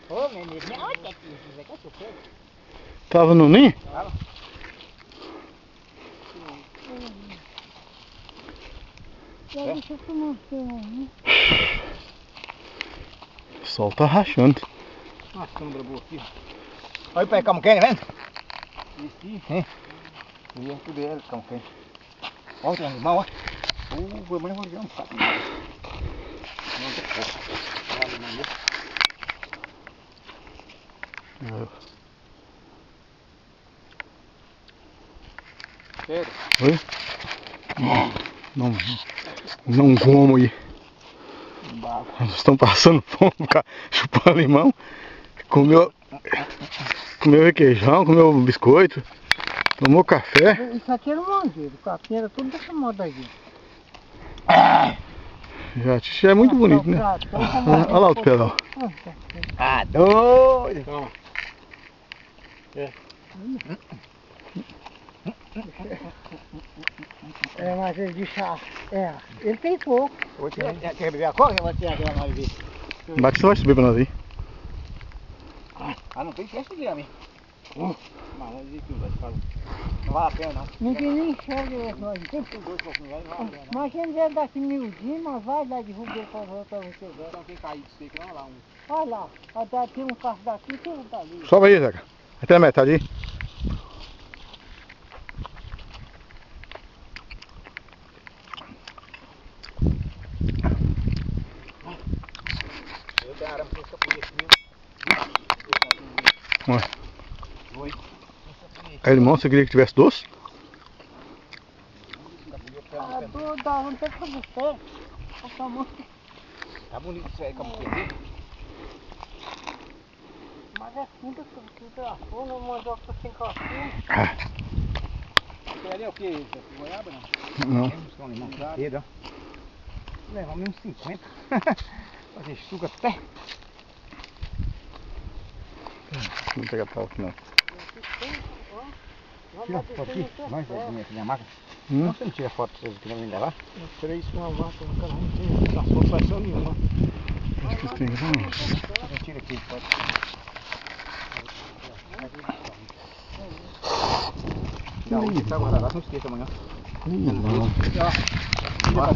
Ô, menino, olha aqui, isso aqui é super. Tava no ninho? Tava. Deixa eu tomar um. O sol tá rachando. Uma sombra boa aqui. Olha o pé como quem, vendo? Isso. E é tudo ele, como quem. Olha o animal, ó. Foi mais um bocado. Não, tô pouco. Olha, não Sério? Oi? Não como aí. Nós estamos passando fome, chupando limão. Comeu requeijão, comeu biscoito, tomou café. Isso aqui era um mangueiro, o capim era tudo dessa moda aqui. Já é muito bonito, né? Olha lá o pedal. Ah, doido! Toma. Mas ele disse, ele tem pouco. Quer beber a coca? Eu vou tirar aquela mais beber. Bate só vai subir pra nós aí. Ah, não tem festa de mim. Mas não existe um, não vale a pena não. Ninguém nem enxerga nós. Tem dois pouquinhos velho, não vale a pena não. Mas quem vier daqui miudinho, mas vai lá derrubar para voltar você ver. Então tem caído seco, não, lá um. Olha lá, tem um carro daqui e tem um dali. Sobe aí, Zeca. Até a metade aí. Eu tenho arame com essa polícia, viu? Oi. É limão, você queria que tivesse doce? Dá vontade pra você. Tá bonito isso aí, como que é? Mas é fundo que você a fundo, eu mandou pra sem calcinha. Isso ali é o que? Goiaba não? Não. Buscar um limão inteiro, ó. Levamos uns 50. Fazer suco até. Não vou pegar pau aqui não. Tira foto aqui, mais aqui na maca. Hum? Você não tira foto pra vocês que não vêm levar? Eu tirei isso na vaca, o cara não tem satisfação nenhuma. Acho que tem que dar um. Eu tiro aqui foto. Não, tá guardado, não esqueça amanhã. Não. Ó,